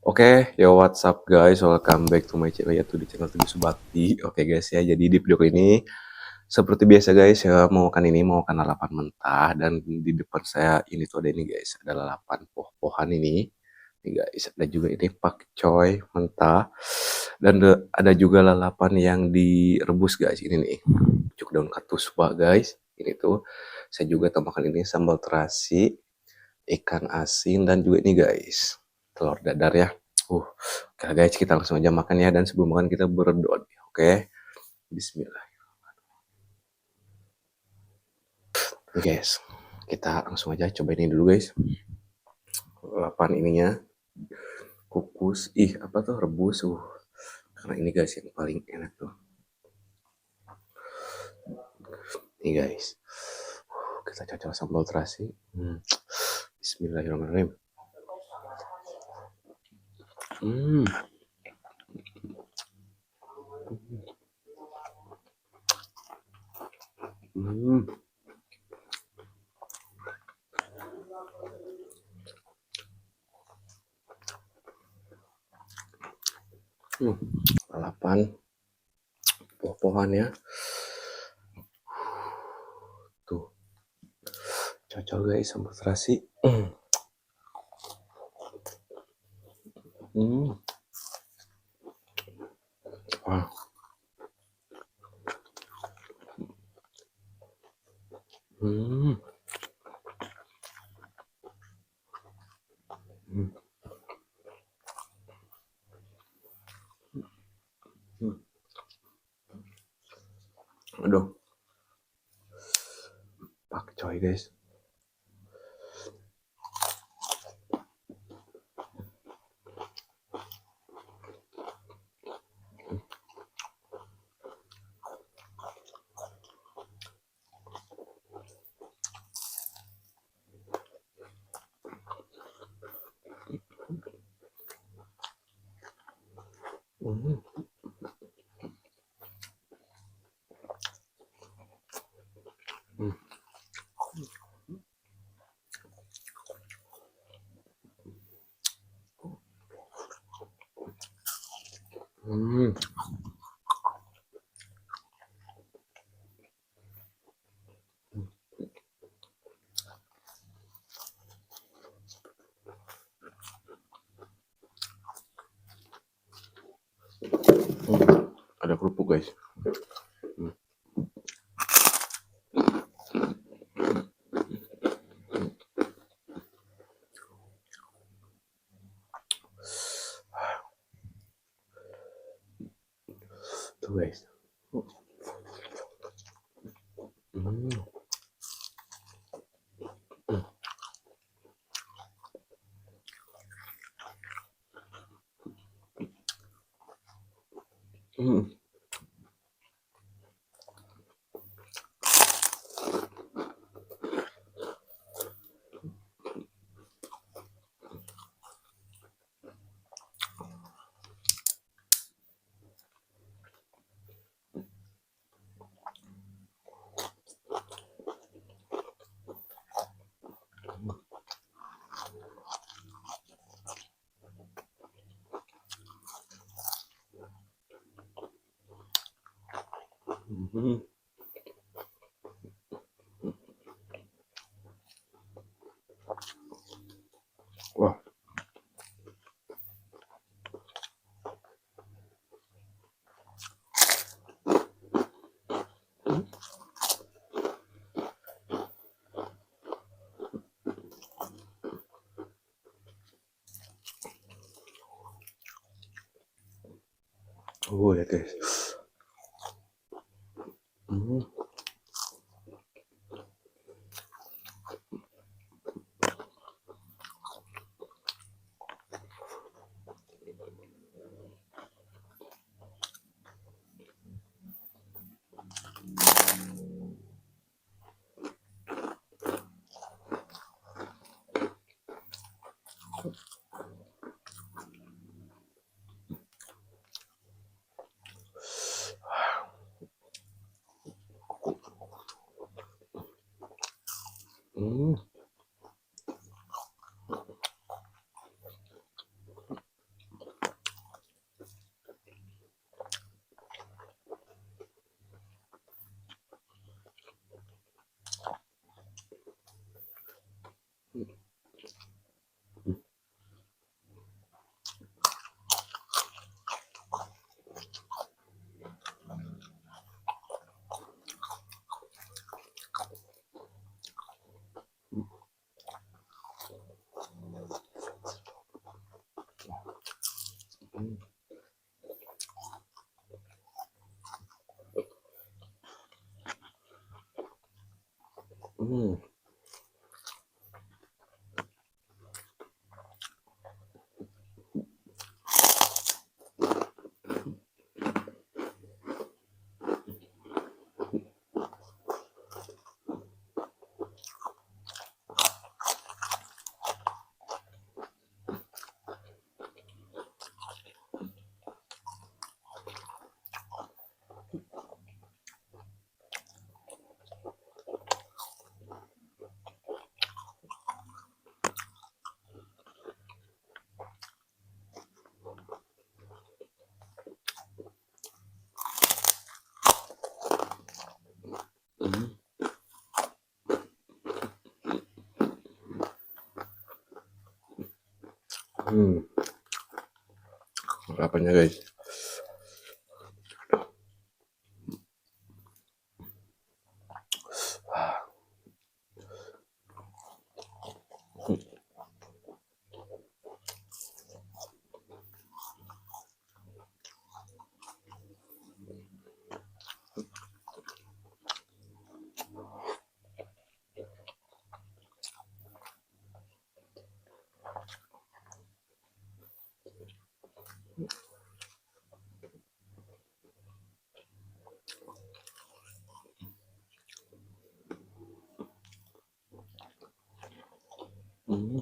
Oke, yo what's up guys, welcome back to my channel yaitu di channel Teguh Subakti. Oke guys ya, jadi di video ini seperti biasa guys ya, mau makan lalapan mentah dan di depan saya ini tuh ada ini guys, ada lalapan poh-pohan ini. Nih guys, ada juga ini pakcoy mentah dan ada juga lalapan yang direbus guys ini nih. Pucuk daun katusba guys. Ini tuh saya juga tambahkan ini sambal terasi, ikan asin dan juga ini guys telur dadar ya. Oke guys, kita langsung aja makan ya, dan sebelum makan kita berdoa. Oke, Bismillah. Oke guys, kita langsung aja coba ini dulu guys. Lalapan ininya kukus, apa tuh rebus, karena ini guys yang paling enak tuh. Nih guys, kita cocok sambal terasi. Bismillahirrahmanirrahim. Hmm. Hmm. Lalapan poh-pohan ya. Tuh. Cocok guys sambal terasi. Wah. Aduh. Pakcoy guys. Ada kerupuk guys. Tuh guys. Wah. Ya guys. Hmm. Hmm. Apanya guys? Hmm.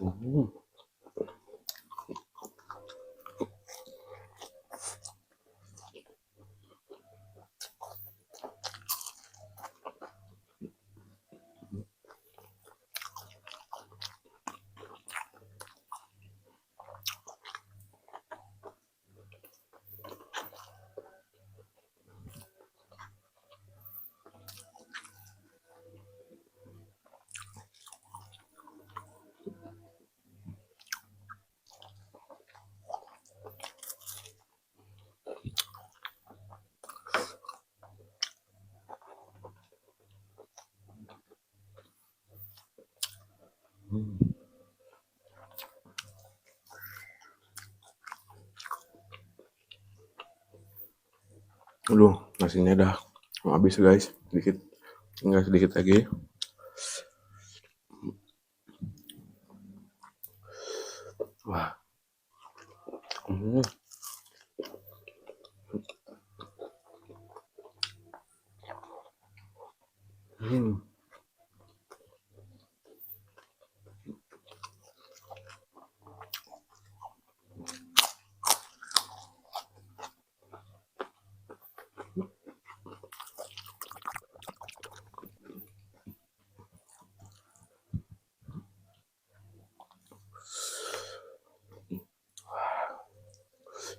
Hmm. Aduh, nasinya dah mau habis guys. Sedikit, tinggal sedikit lagi. Wah. Hmm. Hmm.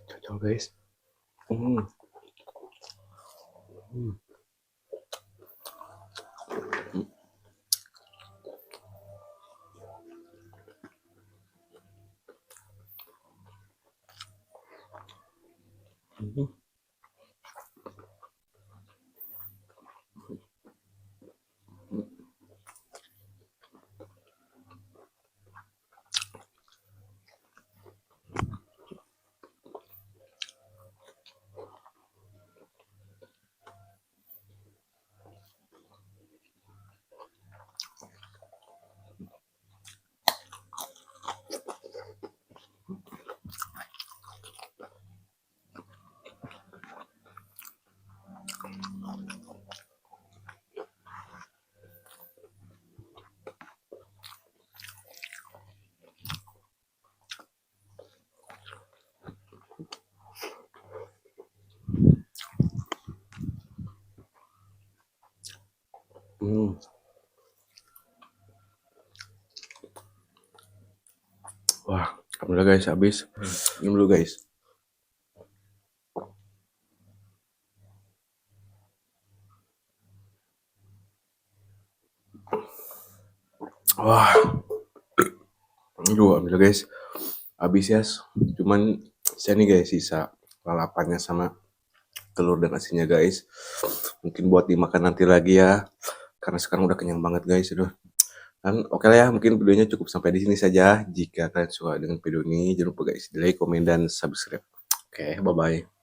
Cocok guys. Hmm. Hmm. Hmm. Hmm. Wah, alhamdulillah guys habis. Ini dulu guys. Wah, aduh alhamdulillah guys, habis ya. Cuman saya nih guys sisa lalapannya sama telur dan asinnya guys. Mungkin buat dimakan nanti lagi ya. Karena sekarang udah kenyang banget guys, aduh. Dan oke lah ya, mungkin videonya cukup sampai di sini saja. Jika kalian suka dengan video ini, jangan lupa guys, di like, komen, dan subscribe. Oke, bye-bye.